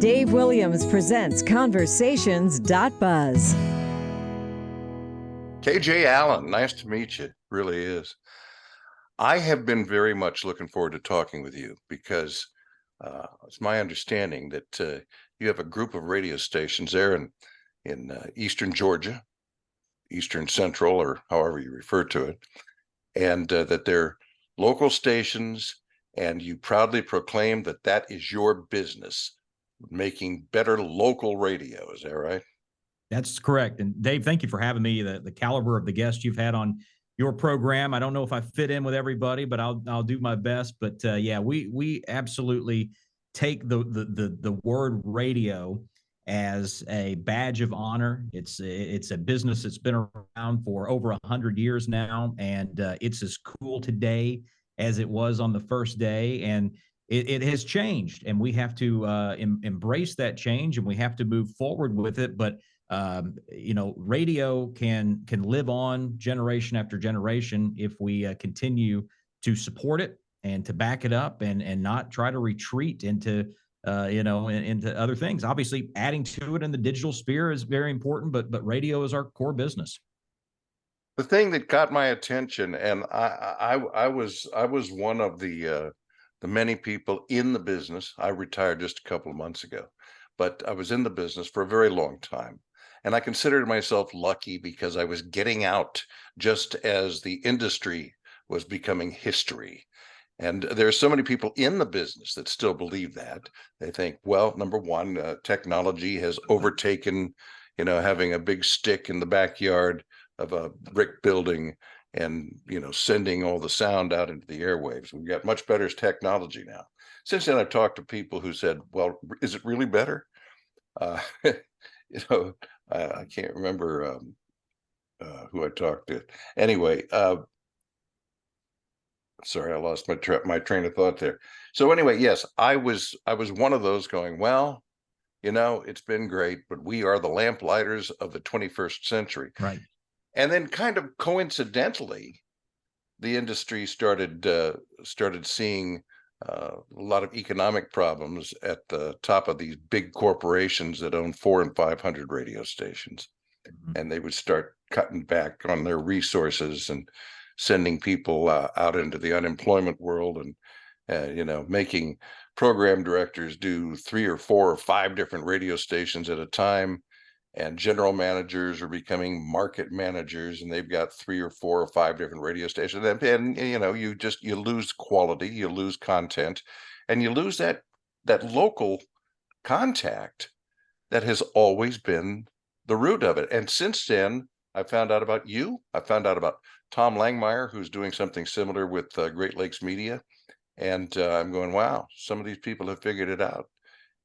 Dave Williams presents Conversations.buzz. KJ Allen, nice to meet you. It really is. I have been very much looking forward to talking with you because it's my understanding that you have a group of radio stations there in Eastern Georgia, Eastern Central, or however you refer to it, and that they're local stations, and you proudly proclaim that that is your business, making better local radio. Is that right? That's correct. And Dave, thank you for having me. The caliber of the guests you've had on your program, I don't know if I fit in with everybody, but I'll do my best. But yeah, we absolutely take the word radio as a badge of honor. It's a business that's been around for over 100 years now, and it's as cool today as it was on the first day. And it has changed, and we have to embrace that change, and we have to move forward with it. But radio can live on generation after generation if we continue to support it and to back it up and not try to retreat into into other things. Obviously, adding to it in the digital sphere is very important, but radio is our core business. The thing that got my attention, and I was one of the many people in the business. I retired just a couple of months ago, but I was in the business for a very long time. And I considered myself lucky because I was getting out just as the industry was becoming history. And there are so many people in the business that still believe that. They think, well, number one, technology has overtaken, having a big stick in the backyard of a brick building and, sending all the sound out into the airwaves. We've got much better technology now. Since then, I've talked to people who said, well, is it really better? I can't remember who I talked to. Anyway, sorry, I lost my train of thought there. So anyway, yes, I was one of those going, well, it's been great, but we are the lamplighters of the 21st century. Right. And then kind of coincidentally, the industry started seeing a lot of economic problems at the top of these big corporations that own 400 and 500 radio stations. Mm-hmm. And they would start cutting back on their resources and sending people out into the unemployment world and, making program directors do 3 or 4 or 5 different radio stations at a time. And general managers are becoming market managers, and they've got 3 or 4 or 5 different radio stations. And you lose quality, you lose content, and you lose that local contact that has always been the root of it. And since then, I found out about you. I found out about Tom Langmeyer, who's doing something similar with Great Lakes Media. And I'm going, wow, some of these people have figured it out.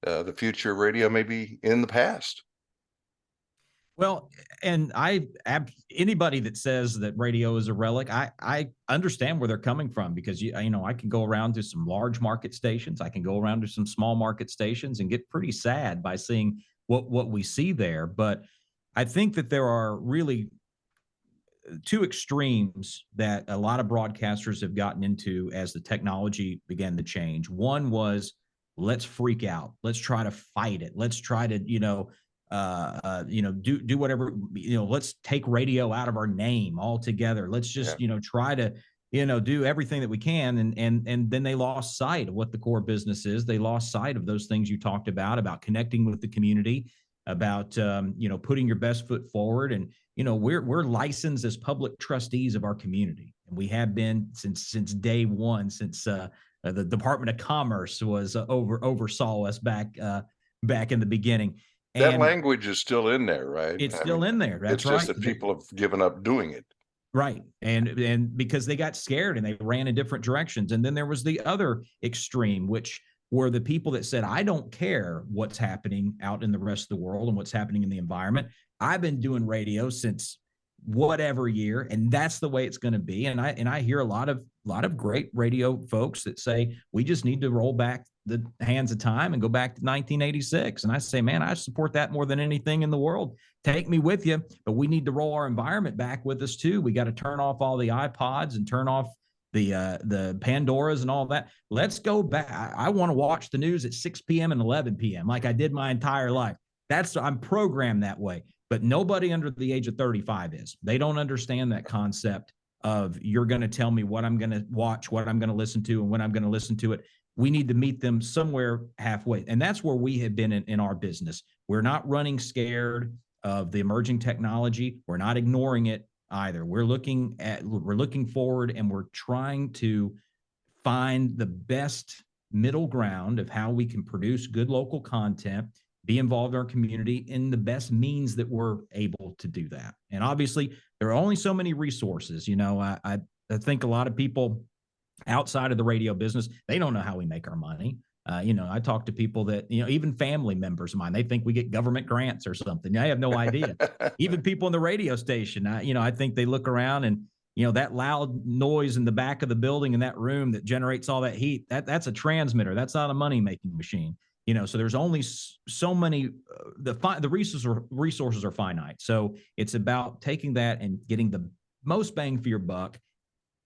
The future of radio may be in the past. Well, and anybody that says that radio is a relic, I understand where they're coming from, because I can go around to some large market stations, I can go around to some small market stations and get pretty sad by seeing what we see there. But I think that there are really 2 extremes that a lot of broadcasters have gotten into as the technology began to change. One was, let's freak out, let's try to fight it, let's try to do whatever, let's take radio out of our name altogether. Let's just, try to, do everything that we can. And then they lost sight of what the core business is. They lost sight of those things you talked about connecting with the community, about, putting your best foot forward. And, we're licensed as public trustees of our community. And we have been since day one, since the Department of Commerce was oversaw us back in the beginning. That language is still in there, right? It's still in there. That's right. It's just that people have given up doing it. Right. And because they got scared and they ran in different directions. And then there was the other extreme, which were the people that said, I don't care what's happening out in the rest of the world and what's happening in the environment. I've been doing radio since whatever year, and that's the way it's going to be. And I hear a lot of great radio folks that say, we just need to roll back the hands of time and go back to 1986. And I say, man, I support that more than anything in the world. Take me with you, but we need to roll our environment back with us too. We got to turn off all the iPods and turn off the Pandoras and all that. Let's go back. I want to watch the news at 6 p.m. and 11 p.m. like I did my entire life. I'm programmed that way. But nobody under the age of 35 is. They don't understand that concept of you're going to tell me what I'm going to watch, what I'm going to listen to, and when I'm going to listen to it. We need to meet them somewhere halfway. And that's where we have been in our business. We're not running scared of the emerging technology. We're not ignoring it either. We're looking forward, and we're trying to find the best middle ground of how we can produce good local content, be involved in our community in the best means that we're able to do that. And obviously, there are only so many resources. I think a lot of people outside of the radio business, they don't know how we make our money. I talk to people that, even family members of mine, they think we get government grants or something. I have no idea. Even people in the radio station, I think they look around and, that loud noise in the back of the building in that room that generates all that heat, that's a transmitter. That's not a money-making machine. So there's only so many, the resources are finite. So it's about taking that and getting the most bang for your buck,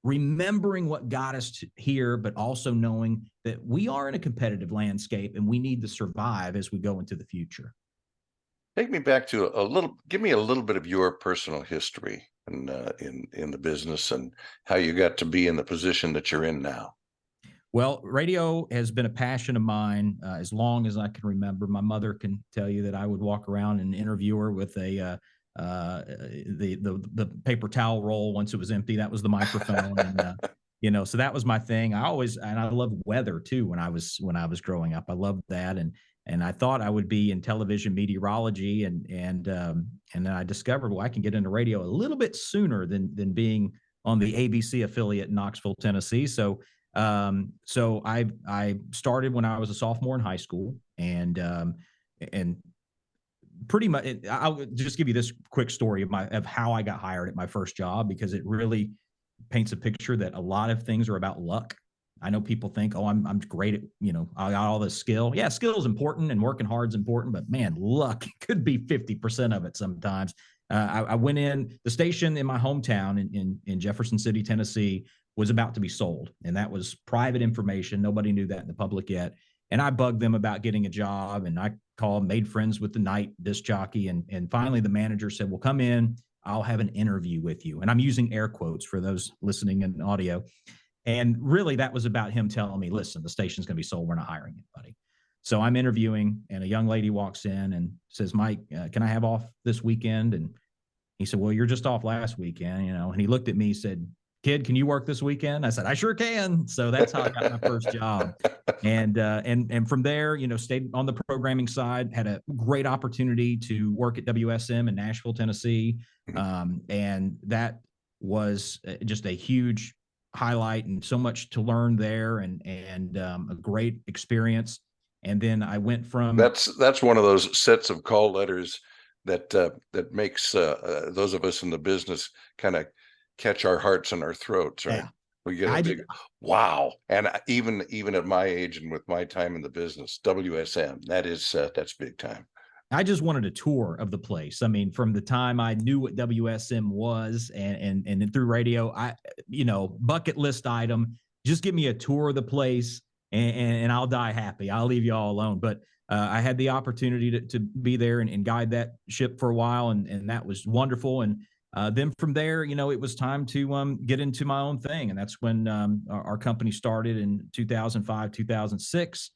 remembering what got us here, but also knowing that we are in a competitive landscape and we need to survive as we go into the future. Take me back to give me a little bit of your personal history and in the business and how you got to be in the position that you're in now. Well, radio has been a passion of mine as long as I can remember. My mother can tell you that I would walk around and interview her with the paper towel roll once it was empty. That was the microphone, and so that was my thing. I loved weather too when I was growing up. I loved that, and I thought I would be in television meteorology, and then I discovered, well, I can get into radio a little bit sooner than being on the ABC affiliate in Knoxville, Tennessee. So I started when I was a sophomore in high school, and pretty much, I'll just give you this quick story of how I got hired at my first job, because it really paints a picture that a lot of things are about luck. I know people think, oh, I'm great at, I got all this skill. Yeah, skill is important and working hard is important, but man, luck could be 50% of it sometimes. I went in the station in my hometown in Jefferson City, Tennessee, was about to be sold. And that was private information. Nobody knew that in the public yet. And I bugged them about getting a job, and I called, made friends with the night disc jockey. And finally the manager said, well, come in, I'll have an interview with you. And I'm using air quotes for those listening in audio. And really that was about him telling me, listen, the station's going to be sold. We're not hiring anybody. So I'm interviewing, and a young lady walks in and says, Mike, can I have off this weekend? And he said, well, you're just off last weekend, and he looked at me, said, kid, can you work this weekend? I said, I sure can. So that's how I got my first job. And from there, stayed on the programming side, had a great opportunity to work at WSM in Nashville, Tennessee. And that was just a huge highlight, and so much to learn there, and a great experience. And then I went from that's one of those sets of call letters that makes those of us in the business kind of catch our hearts and our throats, right? Yeah. We get a big wow. And even at my age and with my time in the business, WSM, that's big time. I just wanted a tour of the place. I mean, from the time I knew what WSM was, and through radio, bucket list item, just give me a tour of the place, and I'll die happy. I'll leave you all alone. But I had the opportunity to be there and guide that ship for a while, and that was wonderful. And then from there, it was time to get into my own thing. And that's when our company started in 2005, 2006.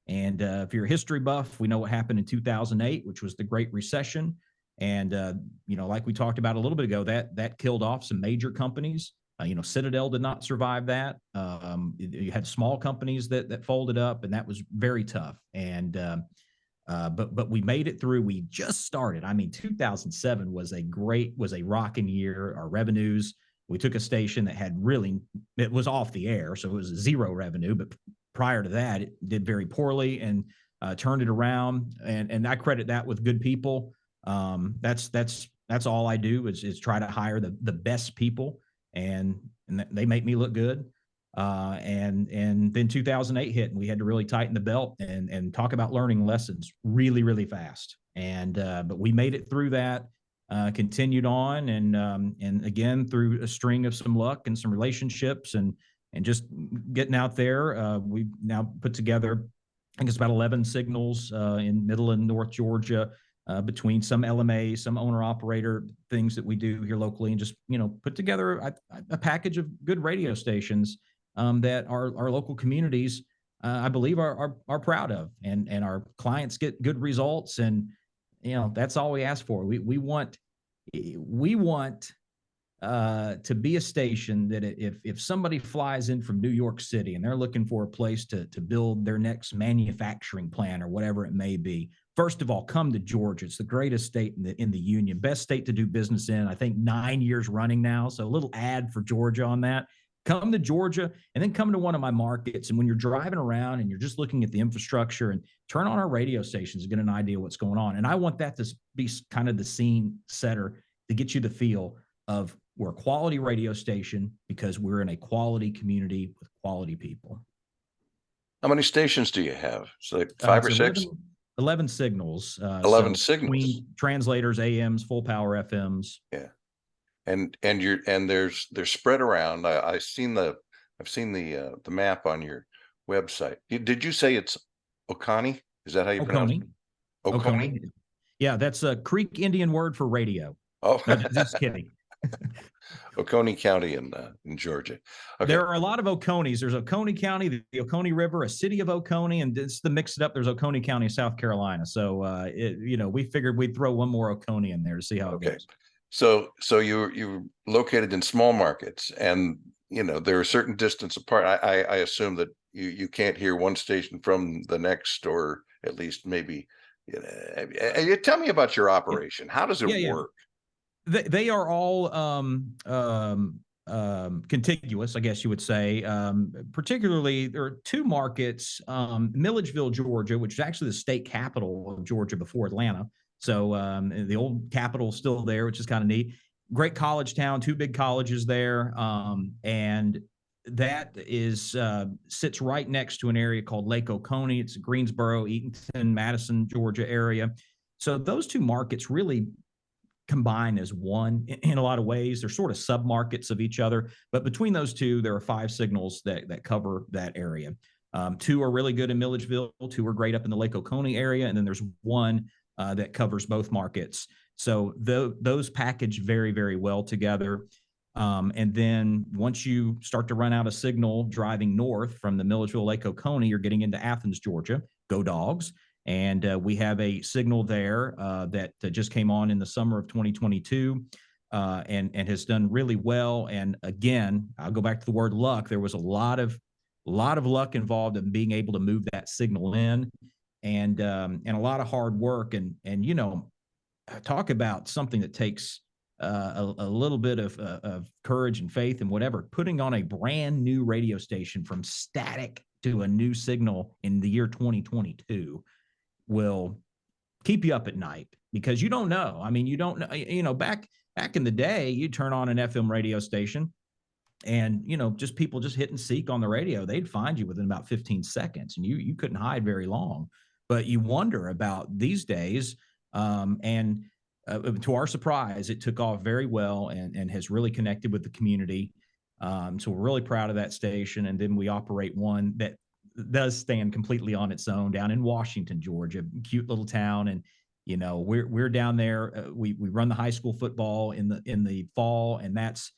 And if you're a history buff, we know what happened in 2008, which was the Great Recession. And, like we talked about a little bit ago, that killed off some major companies. Citadel did not survive that. You had small companies that folded up, and that was very tough. And but we made it through. We just started. I mean, 2007 was a rocking year. Our revenues, we took a station that it was off the air, so it was zero revenue. But prior to that, it did very poorly, and turned it around. And I credit that with good people. That's all I do is try to hire the best people, and they make me look good. And then 2008 hit, and we had to really tighten the belt and talk about learning lessons really, really fast. But we made it through that, continued on, and again, through a string of some luck and some relationships, and and just getting out there. We've now put together, I think it's about 11 signals in middle and North Georgia, between some LMA, some owner operator things that we do here locally, and just, put together a package of good radio stations that our local communities, I believe, are proud of, and our clients get good results. And, that's all we ask for. We want to be a station that if somebody flies in from New York City and they're looking for a place to build their next manufacturing plant or whatever it may be, first of all, come to Georgia. It's the greatest state in the union, best state to do business in, I think 9 years running now. So a little ad for Georgia on that. Come to Georgia and then come to one of my markets. And when you're driving around and you're just looking at the infrastructure, and turn on our radio stations to get an idea what's going on. And I want that to be kind of the scene setter to get you the feel of, we're a quality radio station because we're in a quality community with quality people. How many stations do you have? It's like five or 11, six? 11 signals. 11 signals. Between translators, AMs, full power FMs. Yeah. And they're spread around. I've seen the map on your website. Did you say it's Oconee? Is that how you pronounce it? Oconee. Yeah, that's a Creek Indian word for radio. Oh, no, just kidding. Oconee County in Georgia. Okay. There are a lot of Oconees. There's Oconee County, the Oconee River, a city of Oconee, and just to mix it up, there's Oconee County, South Carolina. So, we figured we'd throw one more Oconee in there to see how it goes. So you're located in small markets, and there are certain distance apart. I assume that you can't hear one station from the next, or at least maybe. Tell me about your operation. How does it work? They are all contiguous, I guess you would say. Particularly, there are two markets: Milledgeville, Georgia, which is actually the state capital of Georgia before Atlanta. So the old capital is still there, which is kind of neat. Great college town, two big colleges there, and that is sits right next to an area called Lake Oconee. It's Greensboro, Eatonton, Madison, Georgia area. So those two markets really combine as one in a lot of ways. They're sort of sub-markets of each other, but between those two, there are 5 signals that cover that area. 2 are really good in Milledgeville, 2 are great up in the Lake Oconee area, and then there's 1 that covers both markets. So those package very, very well together. And then once you start to run out of signal driving north from the Milledgeville, Lake Oconee, you're getting into Athens, Georgia. Go Dogs. And we have a signal there that just came on in the summer of 2022 and has done really well. And again, I'll go back to the word luck. There was a lot of luck involved in being able to move that signal in, and a lot of hard work. And talk about something that takes a little bit of courage and faith and whatever. Putting on a brand new radio station from static to a new signal in the year 2022 will keep you up at night, because you don't know. I mean, you don't know, back in the day, you turn on an FM radio station and, just people just hit and seek on the radio. They'd find you within about 15 seconds and you couldn't hide very long. But you wonder about these days. And to our surprise, it took off very well and has really connected with the community. So we're really proud of that station. And then we operate one that does stand completely on its own down in Washington, Georgia, cute little town. And, we're down there. We run the high school football in the fall, and that's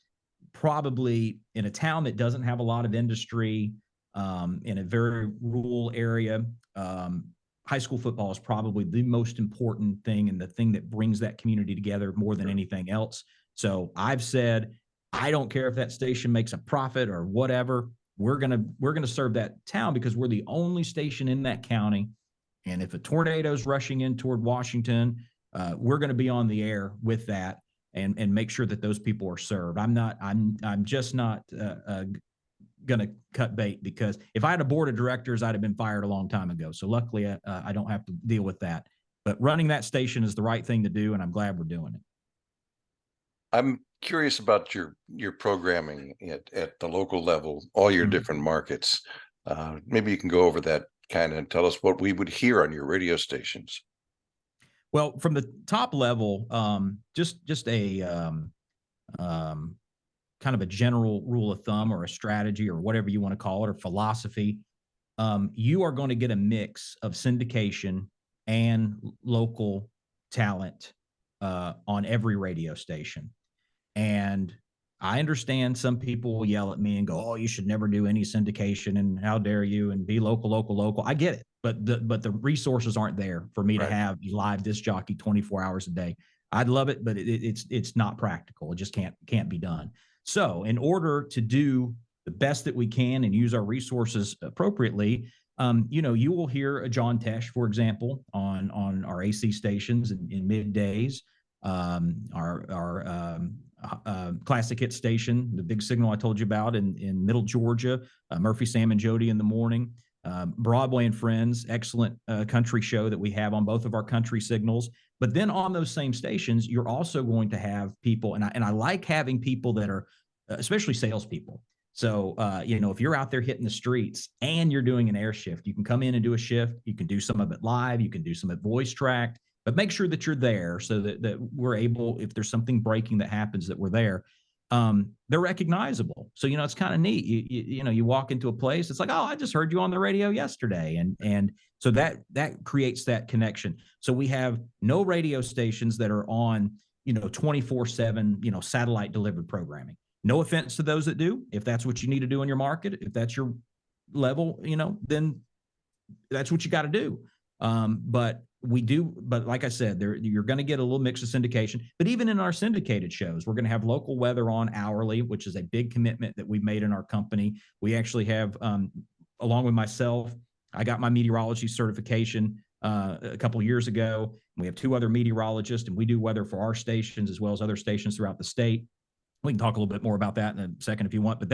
probably in a town that doesn't have a lot of industry, in a very rural area. High school football is probably the most important thing and the thing that brings that community together more than anything else. So I've said, I don't care if that station makes a profit or whatever. We're gonna serve that town because we're the only station in that county. And if a tornado is rushing in toward Washington, we're going to be on the air with that and make sure that those people are served. I'm just not going to cut bait, because if I had a board of directors, I'd have been fired a long time ago. So luckily, I don't have to deal with that. But running that station is the right thing to do, and I'm glad we're doing it. I'm curious about your programming at the local level, all your different markets. Maybe you can go over that kind of and tell us what we would hear on your radio stations. Well, from the top level, just a kind of a general rule of thumb or a strategy or whatever you want to call it, or philosophy, you are going to get a mix of syndication and local talent on every radio station. And I understand some people will yell at me and go, "Oh, you should never do any syndication, and how dare you, and be local, local, local." I get it, but the resources aren't there for me to Right. have a live disc jockey 24 hours a day. I'd love it, but it's not practical. It just can't be done. So, in order to do the best that we can and use our resources appropriately, you will hear a John Tesh, for example, on our AC stations in middays. Our classic hit station, the big signal I told you about in Middle Georgia, Murphy, Sam, and Jody in the morning. Broadway and Friends, excellent country show that we have on both of our country signals. But then on those same stations, you're also going to have people, and I like having people that are, especially salespeople. So, if you're out there hitting the streets and you're doing an air shift, you can come in and do a shift. You can do some of it live. You can do some of it voice tracked, but make sure that you're there so that we're able, if there's something breaking that happens, that we're there. They're recognizable. So, it's kind of neat. You walk into a place, it's like, "Oh, I just heard you on the radio yesterday." And so that creates that connection. So we have no radio stations that are on, 24/7, satellite delivered programming. No offense to those that do. If that's what you need to do in your market, if that's your level, then that's what you got to do. But like I said, you're going to get a little mix of syndication. But even in our syndicated shows, we're going to have local weather on hourly, which is a big commitment that we've made in our company. We actually have, along with myself, I got my meteorology certification a couple of years ago. We have 2 other meteorologists, and we do weather for our stations as well as other stations throughout the state. We can talk a little bit more about that in a second if you want, but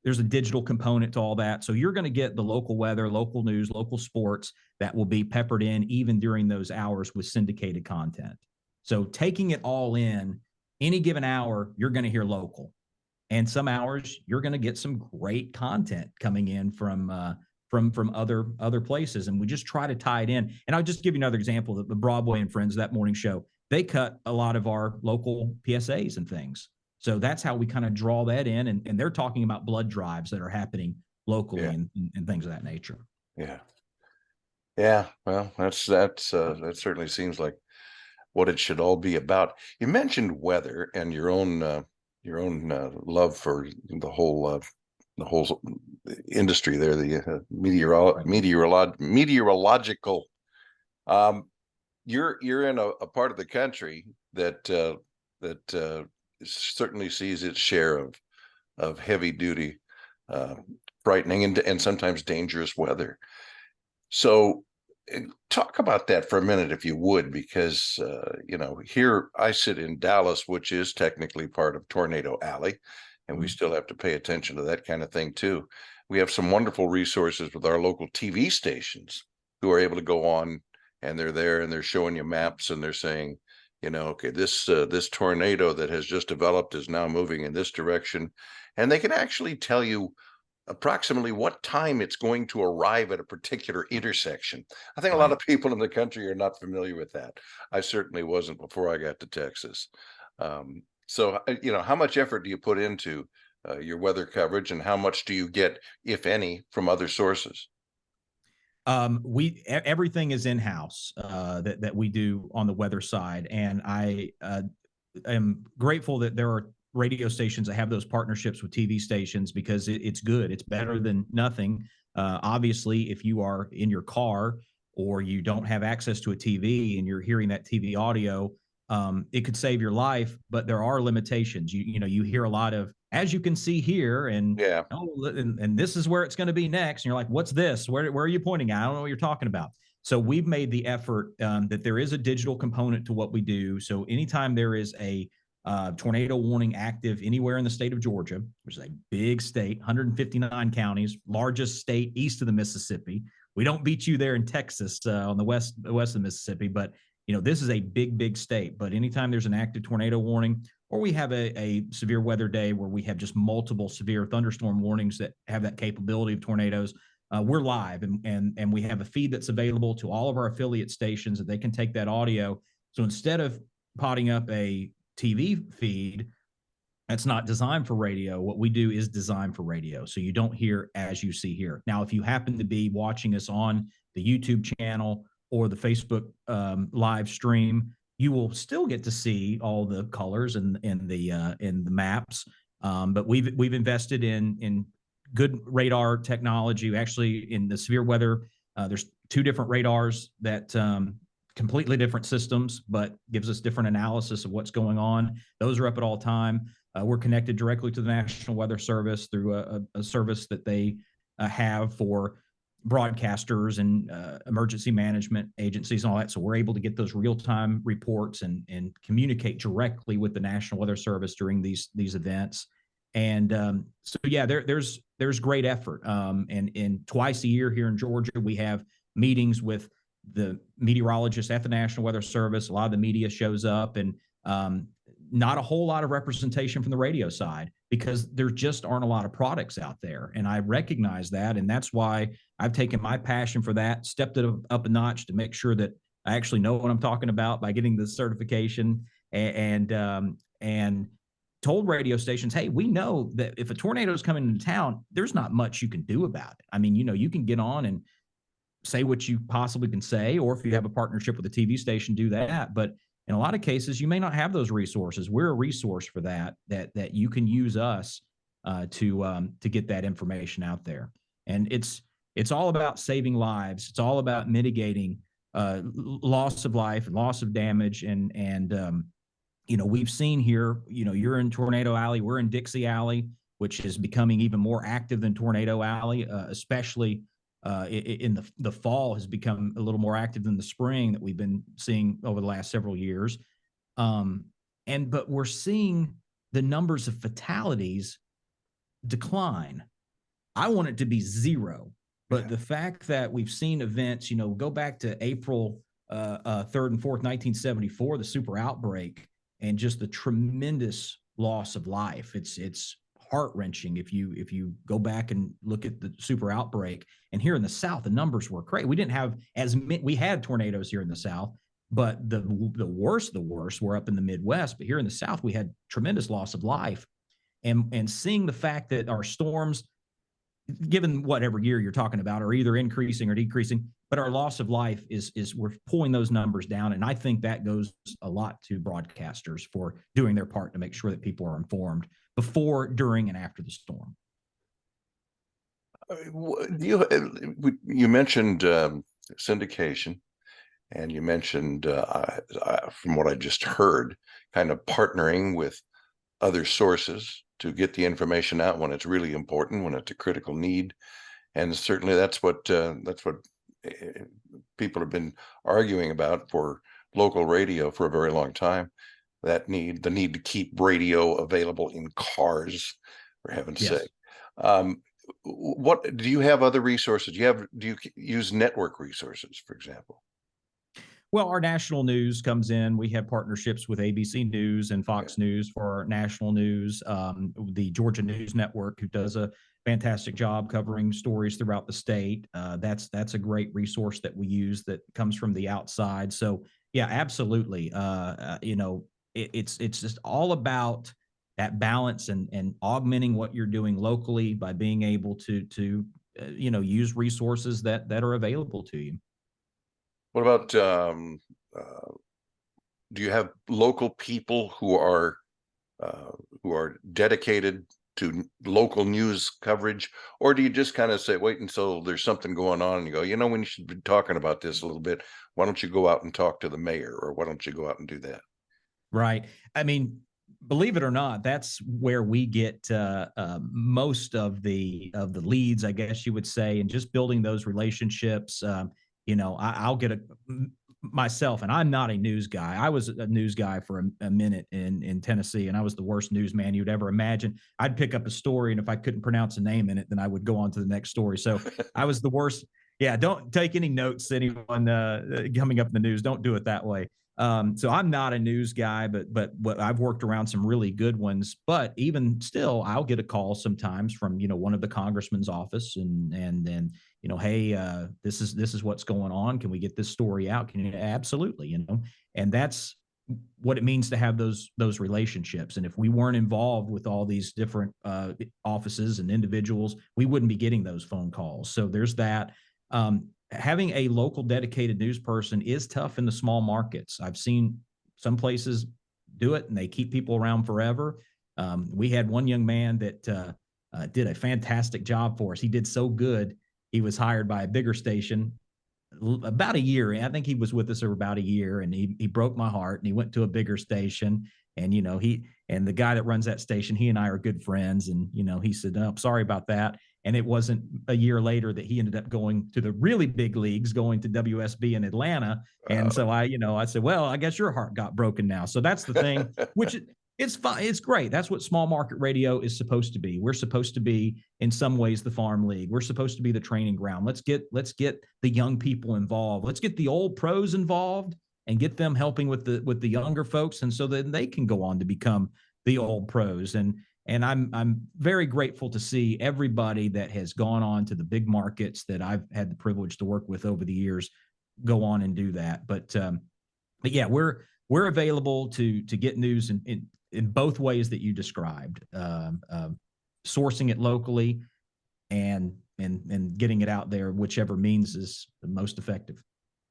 there's a digital component to all that. So you're going to get the local weather, local news, local sports that will be peppered in even during those hours with syndicated content. So taking it all in, any given hour, you're going to hear local. And some hours, you're going to get some great content coming in from other places. And we just try to tie it in. And I'll just give you another example. The Broadway and Friends, that morning show, they cut a lot of our local PSAs and things. So that's how we kind of draw that in. And they're talking about blood drives that are happening locally and things of that nature. Yeah. Yeah. Well, that certainly seems like what it should all be about. You mentioned weather and your own love for the whole industry there, the meteorological. You're in a part of the country that certainly sees its share of heavy duty, frightening and sometimes dangerous weather. So talk about that for a minute, if you would, because here I sit in Dallas, which is technically part of Tornado Alley, and we still have to pay attention to that kind of thing too. We have some wonderful resources with our local TV stations who are able to go on, and they're there and they're showing you maps, and they're saying, okay, this tornado that has just developed is now moving in this direction, and they can actually tell you approximately what time it's going to arrive at a particular intersection. I think a lot of people in the country are not familiar with that. I certainly wasn't before I got to Texas. So, how much effort do you put into your weather coverage, and how much do you get, if any, from other sources? Everything is in-house that we do on the weather side. And I am grateful that there are radio stations that have those partnerships with TV stations, because it's good. It's better than nothing. Obviously, if you are in your car or you don't have access to a TV and you're hearing that TV audio, it could save your life, but there are limitations. You hear a lot of, "as you can see here," and Yeah. "oh, and this is where it's going to be next." And you're like, "What's this? Where are you pointing at? I don't know what you're talking about." So we've made the effort that there is a digital component to what we do. So anytime there is a tornado warning active anywhere in the state of Georgia, which is a big state, 159 counties, largest state east of the Mississippi. We don't beat you there in Texas on the west of Mississippi, but this is a big state. But anytime there's an active tornado warning, or we have a severe weather day where we have just multiple severe thunderstorm warnings that have that capability of tornadoes, we're live, and we have a feed that's available to all of our affiliate stations that they can take that audio. So instead of potting up a TV feed, It's not designed for radio. What we do is designed for radio. So you don't hear as you see here. Now, if you happen to be watching us on the YouTube channel or the Facebook live stream, you will still get to see all the colors and in the maps. But we've invested in good radar technology. Actually, in the severe weather, there's two different radars that completely different systems, but gives us different analysis of what's going on. Those are up at all time. We're connected directly to the National Weather Service through a service that they have for broadcasters and emergency management agencies and all that. So we're able to get those real-time reports and communicate directly with the National Weather Service during these events. And so, yeah, there's great effort. And twice a year here in Georgia, we have meetings with the meteorologists at the National Weather Service. A lot of the media shows up, and not a whole lot of representation from the radio side because there just aren't a lot of products out there. And I recognize that. And that's why I've taken my passion for that, stepped it up a notch to make sure that I actually know what I'm talking about by getting the certification and told radio stations, hey, we know that if a tornado is coming into town, there's not much you can do about it. I mean, you can get on and say what you possibly can say, or if you have a partnership with a TV station, do that. But in a lot of cases, you may not have those resources. We're a resource for that you can use us to get that information out there. And it's all about saving lives. It's all about mitigating loss of life and loss of damage. And we've seen here, you're in Tornado Alley, we're in Dixie Alley, which is becoming even more active than Tornado Alley, especially in the fall has become a little more active than the spring that we've been seeing over the last several years. But we're seeing the numbers of fatalities decline. I want it to be zero, but the fact that we've seen events, go back to April 3rd and 4th, 1974, the super outbreak, and just the tremendous loss of life. It's heart-wrenching if you go back and look at the super outbreak. And here in the South, the numbers were crazy. We didn't have as many, we had tornadoes here in the South, but the worst were up in the Midwest. But here in the South, we had tremendous loss of life. And seeing the fact that our storms, given whatever year you're talking about, are either increasing or decreasing, but our loss of life is we're pulling those numbers down. And I think that goes a lot to broadcasters for doing their part to make sure that people are informed before, during, and after the storm. You mentioned syndication, and you mentioned, from what I just heard, kind of partnering with other sources to get the information out when it's really important, when it's a critical need. And certainly that's what people have been arguing about for local radio for a very long time. The need to keep radio available in cars, for heaven's sake. What do you have other resources? Do you use network resources, for example? Well, our national news comes in. We have partnerships with ABC News and Fox News for our national news. The Georgia News Network, who does a fantastic job covering stories throughout the state. That's a great resource that we use that comes from the outside. So yeah, absolutely. It's just all about that balance and augmenting what you're doing locally by being able to use resources that are available to you. What about do you have local people who are dedicated to local news coverage, or do you just kind of say, wait until there's something going on and you go, when you should be talking about this a little bit, why don't you go out and talk to the mayor, or why don't you go out and do that? Right. I mean, believe it or not, that's where we get most of the leads, I guess you would say, and just building those relationships. I'll get myself, and I'm not a news guy. I was a news guy for a minute in Tennessee, and I was the worst newsman you'd ever imagine. I'd pick up a story, and if I couldn't pronounce a name in it, then I would go on to the next story. So I was the worst. Yeah, don't take any notes, anyone coming up in the news. Don't do it that way. So I'm not a news guy, but I've worked around some really good ones. But even still, I'll get a call sometimes from one of the congressman's office, and then hey, this is what's going on. Can we get this story out? Can you? Absolutely, and that's what it means to have those relationships. And if we weren't involved with all these different offices and individuals, we wouldn't be getting those phone calls. So there's that. Having a local dedicated news person is tough in the small markets. I've seen some places do it and they keep people around forever. We had one young man that did a fantastic job for us. He did so good. He was hired by a bigger station about a year. I think he was with us for about a year, and he broke my heart, and he went to a bigger station. And, the guy that runs that station, he and I are good friends. And, he said, "Oh, sorry about that." And it wasn't a year later that he ended up going to the really big leagues, going to WSB in Atlanta. And so I said, "Well, I guess your heart got broken now." So that's the thing, which it's fine. It's great. That's what small market radio is supposed to be. We're supposed to be, in some ways, the farm league. We're supposed to be the training ground. Let's get the young people involved. Let's get the old pros involved and get them helping with the younger folks, and so that they can go on to become the old pros. And I'm very grateful to see everybody that has gone on to the big markets that I've had the privilege to work with over the years go on and do that. But yeah, we're available to get news in both ways that you described, sourcing it locally and getting it out there, whichever means is the most effective.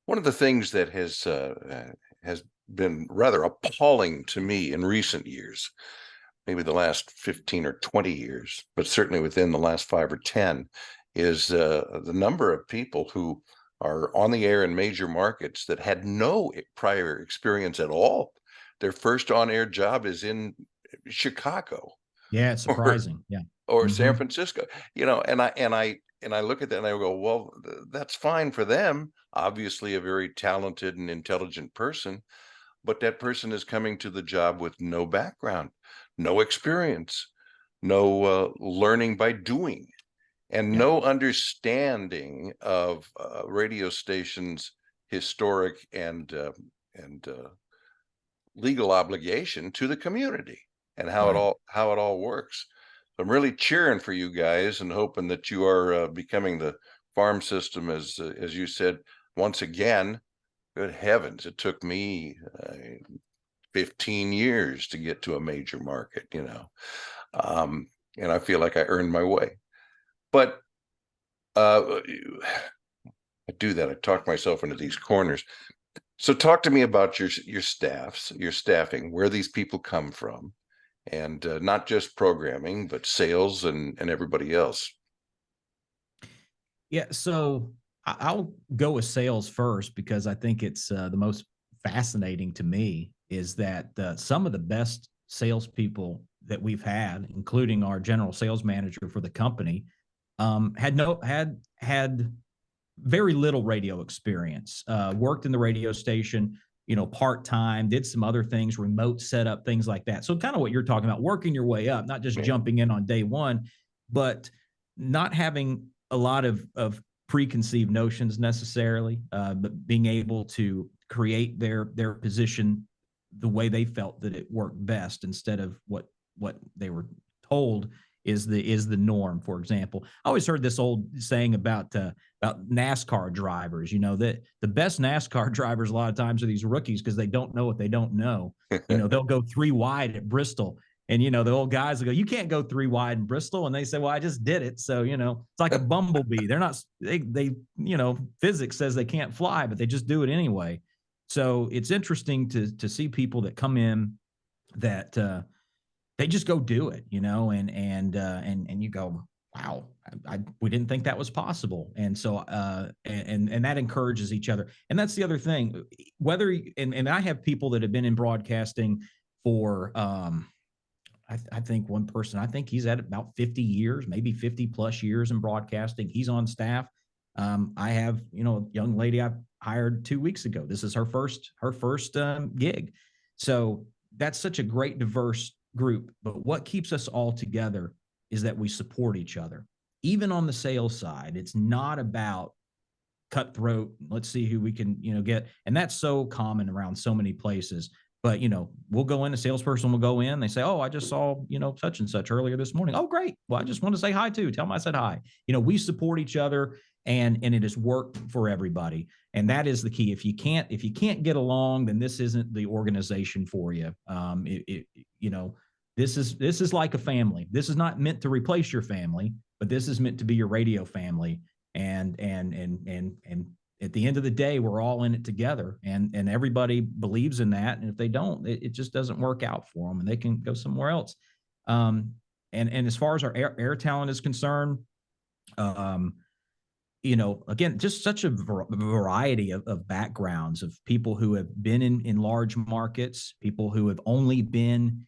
One of the things that has been rather appalling to me in recent years, maybe the last 15 or 20 years, but certainly within the last 5 or 10, is the number of people who are on the air in major markets that had no prior experience at all. Their first on-air job is in Chicago. Yeah, it's surprising. Or San Francisco, and I look at that and I go, well, that's fine for them. Obviously a very talented and intelligent person, but that person is coming to the job with no background, no experience, no learning by doing, and no understanding of radio stations' historic and legal obligation to the community and how it all works. So I'm really cheering for you guys and hoping that you are becoming the farm system, as you said. Once again, good heavens, it took me 15 years to get to a major market, and I feel like I earned my way. But I do that. I talk myself into these corners. So talk to me about your staffing, where these people come from, and not just programming, but sales and everybody else. Yeah, so I'll go with sales first because I think it's the most fascinating to me is that some of the best salespeople that we've had, including our general sales manager for the company, had very little radio experience, worked in the radio station, part-time, did some other things, remote setup, things like that. So kind of what you're talking about, working your way up, not just jumping in on day one, but not having a lot of preconceived notions necessarily, but being able to create their position the way they felt that it worked best instead of what they were told is the norm. For example, I always heard this old saying about NASCAR drivers, that the best NASCAR drivers a lot of times are these rookies because they don't know what they don't know. They'll go 3 wide at Bristol. And, the old guys will go, "You can't go 3 wide in Bristol." And they say, "Well, I just did it." So, it's like a bumblebee. They're not, they physics says they can't fly, but they just do it anyway. So it's interesting to see people that come in that they just go do it, and you go, "Wow, we didn't think that was possible." And so, and that encourages each other. And that's the other thing, and I have people that have been in broadcasting for, I think one person, I think he's at about 50 years, maybe 50 plus years in broadcasting. He's on staff. I have, a young lady I hired 2 weeks ago. This is her first gig. So that's such a great, diverse group. But what keeps us all together is that we support each other. Even on the sales side, it's not about cutthroat. Let's see who we can, get. And that's so common around so many places. But, we'll go in, a salesperson will go in, they say, "Oh, I just saw, such and such earlier this morning." "Oh, great. Well, I just want to say hi too. Tell them I said hi." We support each other. and it has worked for everybody. And that is the key. If you can't get along, then this isn't the organization for you. You know, this is like a family. This is not meant to replace your family, but this is meant to be your radio family. And at the end of the day, we're all in it together, and everybody believes in that. And if they don't, it just doesn't work out for them, and they can go somewhere else. And as far as our air talent is concerned, you know, again, just such a variety of backgrounds of people who have been in large markets, people who have only been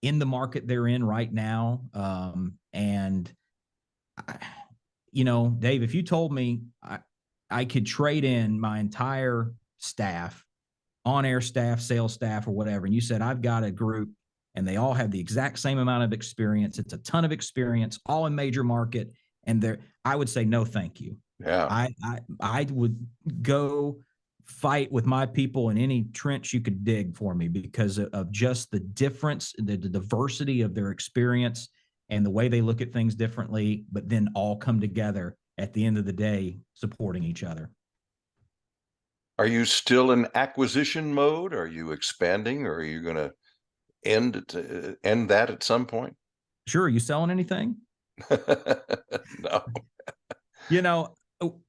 in the market they're in right now. You know, Dave, if you told me I could trade in my entire staff, on-air staff, sales staff, or whatever, and you said, I've got a group and they all have the exact same amount of experience, it's a ton of experience, all in major market, and I would say, no, thank you. Yeah. I would go fight with my people in any trench you could dig for me, because of just the difference, the diversity of their experience and the way they look at things differently, but then all come together at the end of the day, supporting each other. Are you still in acquisition mode? Are you expanding, or are you going to end that at some point? Sure. Are you selling anything? No. You know,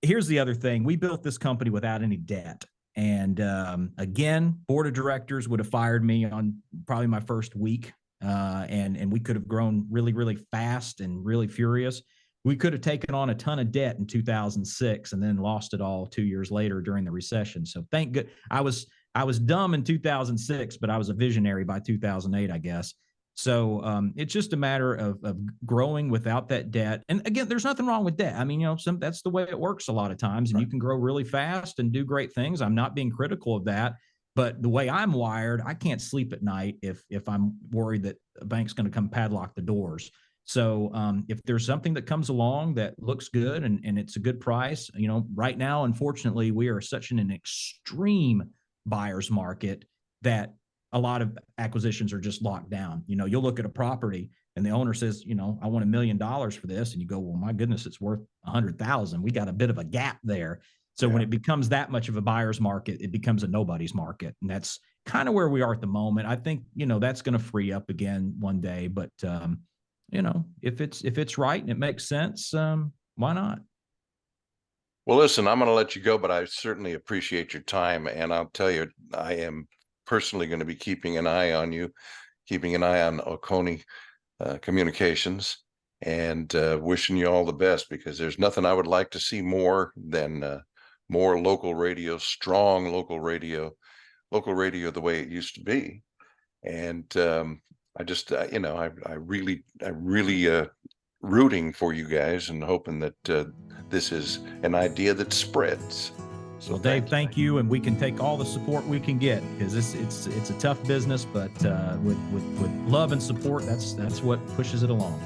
here's the other thing. We built this company without any debt. And again, board of directors would have fired me on probably my first week. And we could have grown really, really fast and really furious. We could have taken on a ton of debt in 2006 and then lost it all 2 years later during the recession. So thank good. I was dumb in 2006, but I was a visionary by 2008, I guess. So it's just a matter of growing without that debt. And again, there's nothing wrong with debt. I mean, you know, that's the way it works a lot of times, and Right. you can grow really fast and do great things. I'm not being critical of that, but the way I'm wired, I can't sleep at night if I'm worried that a bank's going to come padlock the doors. So if there's something that comes along that looks good and it's a good price, you know, right now, unfortunately, we are such in an extreme buyer's market that a lot of acquisitions are just locked down. You know, you'll look at a property and the owner says, you know, I want $1 million for this. And you go, well, my goodness, it's worth 100,000. We got a bit of a gap there. So when it becomes that much of a buyer's market, it becomes a nobody's market. And that's kind of where we are at the moment. I think, you know, that's going to free up again one day, but you know, if it's right and it makes sense, why not? Well, listen, I'm going to let you go, but I certainly appreciate your time. And I'll tell you, I am personally going to be keeping an eye on you, keeping an eye on OCONEE Communications, and wishing you all the best, because there's nothing I would like to see more than more local radio, strong local radio the way it used to be. And I just, you know, I really rooting for you guys and hoping that this is an idea that spreads. So Well, Dave, thank you, and we can take all the support we can get, because it's a tough business, but with love and support, that's what pushes it along.